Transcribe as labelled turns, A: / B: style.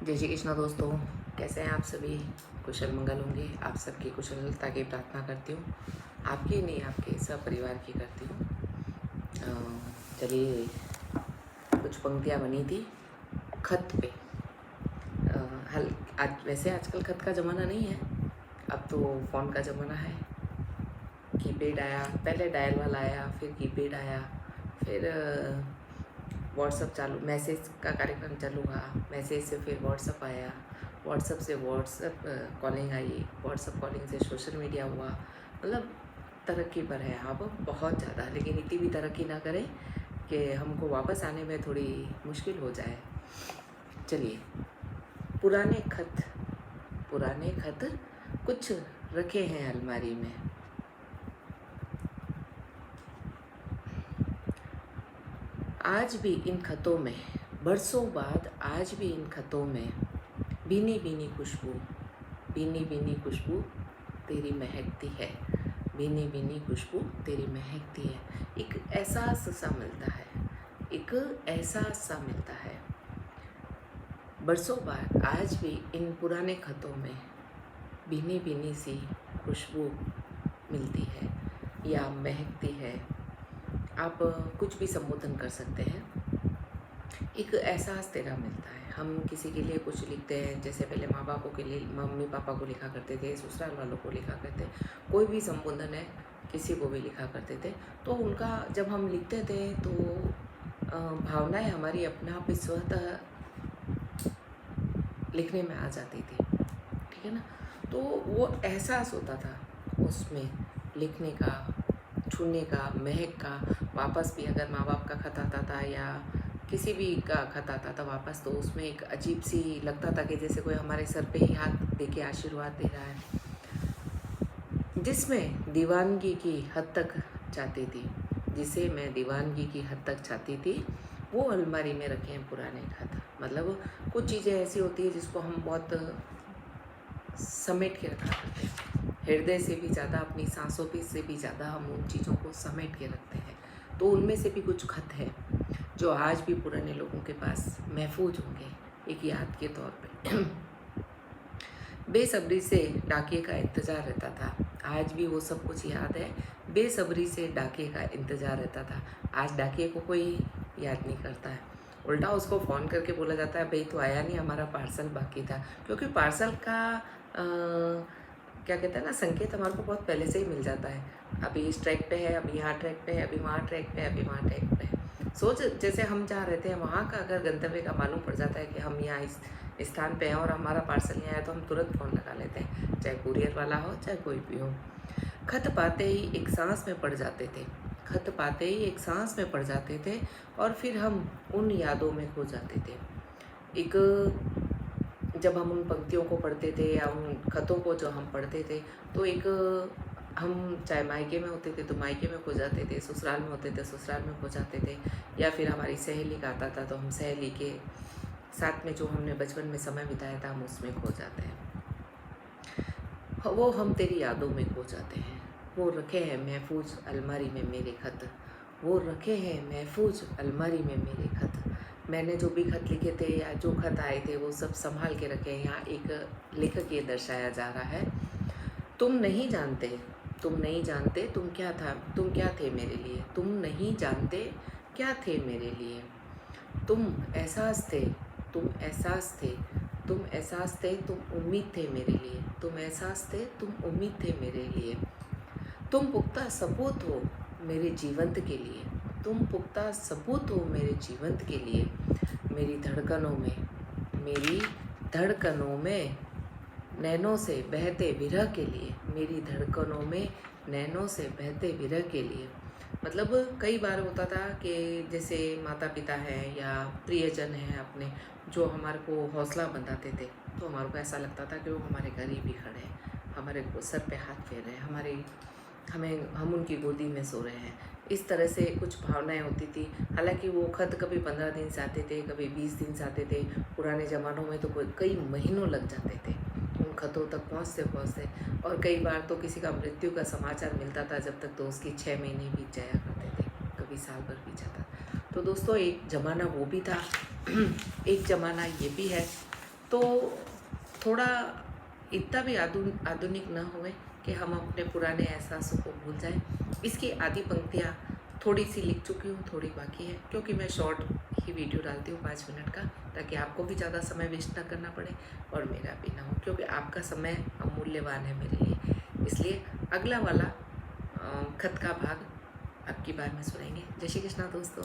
A: जय श्री कृष्ण दोस्तों, कैसे हैं आप सभी? कुशल मंगल होंगे। आप सबकी कुशलता की प्रार्थना करती हूँ। आपकी नहीं, आपके सब परिवार की करती हूँ। चलिए, कुछ पंक्तियाँ बनी थी खत पे। वैसे आजकल खत का ज़माना नहीं है, अब तो फ़ोन का ज़माना है। कीपैड आया, पहले डायल वाला आया, फिर कीपैड आया, फिर व्हाट्सअप चालू, मैसेज का कार्यक्रम चालू हुआ, मैसेज से फिर व्हाट्सअप आया, व्हाट्सअप से व्हाट्सअप कॉलिंग आई, व्हाट्सअप कॉलिंग से सोशल मीडिया हुआ। मतलब तरक्की पर है अब बहुत ज़्यादा, लेकिन इतनी भी तरक्की ना करें कि हमको वापस आने में थोड़ी मुश्किल हो जाए। चलिए, पुराने खत कुछ रखे हैं अलमारी में। आज भी इन खतों में, बरसों बाद आज भी इन खतों में भीनी भीनी खुशबू तेरी महकती है। भीनी भीनी खुशबू तेरी महकती है। एक एहसास सा मिलता है। बरसों बाद आज भी इन पुराने खतों में भीनी भीनी सी खुशबू मिलती है या महकती है। आप कुछ भी संबोधन कर सकते हैं। एक एहसास तेरा मिलता है। हम किसी के लिए कुछ लिखते हैं, जैसे पहले माँ बापों के लिए मम्मी पापा को लिखा करते थे, ससुराल वालों को लिखा करते, कोई भी संबोधन है किसी को भी लिखा करते थे, तो उनका जब हम लिखते थे तो भावनाएं हमारी अपने आप स्वतः लिखने में आ जाती थी, ठीक है ना। तो वो एहसास होता था उसमें लिखने का, छूने का, महक का। वापस भी अगर माँ बाप का खत आता था या किसी भी का खत आता था वापस, तो उसमें एक अजीब सी लगता था कि जैसे कोई हमारे सर पे ही हाथ दे के आशीर्वाद दे रहा है, जिसमें दीवानगी की हद तक चाहती थी, जिसे मैं दीवानगी की हद तक चाहती थी, वो अलमारी में रखे हैं पुराने खत। मतलब कुछ चीज़ें ऐसी होती है जिसको हम बहुत समेट के रखा करते हैं, हृदय से भी ज़्यादा, अपनी सांसों पे से भी ज़्यादा हम उन चीज़ों को समेट के रखते हैं। तो उनमें से भी कुछ खत हैं जो आज भी पुराने लोगों के पास महफूज होंगे एक याद के तौर पे। बेसब्री से डाकिये का इंतज़ार रहता था। आज भी वो सब कुछ याद है। बेसब्री से डाकिये का इंतज़ार रहता था। आज डाकिये को कोई याद नहीं करता है। उल्टा उसको फ़ोन करके बोला जाता है, भाई तो आया नहीं, हमारा पार्सल बाकी था। क्योंकि पार्सल का क्या कहते हैं ना, संकेत हमारे को बहुत पहले से ही मिल जाता है। अभी इस ट्रैक पे है, अभी यहाँ ट्रैक पे है, अभी वहाँ ट्रैक पे है, अभी वहाँ ट्रैक पे है। सोच, जैसे हम जहाँ रहते हैं वहाँ का अगर गंतव्य का मालूम पड़ जाता है कि हम यहाँ इस स्थान पे हैं और हमारा पार्सल नहीं आया, तो हम तुरंत फ़ोन लगा लेते हैं, चाहे कुरियर वाला हो चाहे कोई भी हो। खत पाते ही एक सांस में पड़ जाते थे और फिर हम उन यादों में खो जाते थे। जब हम उन पंक्तियों को पढ़ते थे या उन खतों को जो हम पढ़ते थे, तो हम चाहे मायके में होते थे तो मायके में खो जाते थे, ससुराल में होते थे ससुराल में खो जाते थे, या फिर हमारी सहेली का आता था तो हम सहेली के साथ में जो हमने बचपन में समय बिताया था हम उसमें खो जाते हैं। वो हम तेरी यादों में खो जाते हैं। वो रखे हैं महफूज अलमारी में मेरे खत, मैंने जो भी खत लिखे थे या जो खत आए थे वो सब संभाल के रखे हैं। यहाँ एक लेखक ये दर्शाया जा रहा है, तुम नहीं जानते तुम क्या थे मेरे लिए, तुम नहीं जानते क्या थे मेरे लिए। तुम एहसास थे, तुम उम्मीद थे मेरे लिए, तुम पुख्ता सबूत हो मेरे जीवंत के लिए, मेरी धड़कनों में नैनों से बहते विरह के लिए। मतलब कई बार होता था कि जैसे माता पिता हैं या प्रियजन हैं अपने, जो हमारे को हौसला बंधाते थे, तो हमारे को ऐसा लगता था कि वो हमारे करीब ही खड़े हैं, हमारे को सर पे हाथ फेर रहे हैं, हम उनकी गोदी में सो रहे हैं। इस तरह से कुछ भावनाएं होती थी। हालांकि वो खत कभी 15 दिन से आते थे, कभी 20 दिन से आते थे। पुराने ज़मानों में तो कई महीनों लग जाते थे उन खतों तक पहुँचते, और कई बार तो किसी का मृत्यु का समाचार मिलता था जब तक, तो उसकी 6 महीने बीत जाया करते थे, कभी साल भर बीत जाता। तो दोस्तों, एक ज़माना वो भी था। एक ज़माना ये भी है तो थोड़ा इतना भी आधुनिक ना होए कि हम अपने पुराने एहसासों को भूल जाएं। इसकी आधी पंक्तियाँ थोड़ी सी लिख चुकी हूँ, थोड़ी बाकी है, क्योंकि मैं शॉर्ट ही वीडियो डालती हूँ 5 मिनट का, ताकि आपको भी ज़्यादा समय वेस्ट ना करना पड़े और मेरा भी ना हो, क्योंकि आपका समय अमूल्यवान है मेरे लिए। इसलिए अगला वाला खत का भाग अब की बार में सुनेंगे। जय श्री कृष्णा दोस्तों।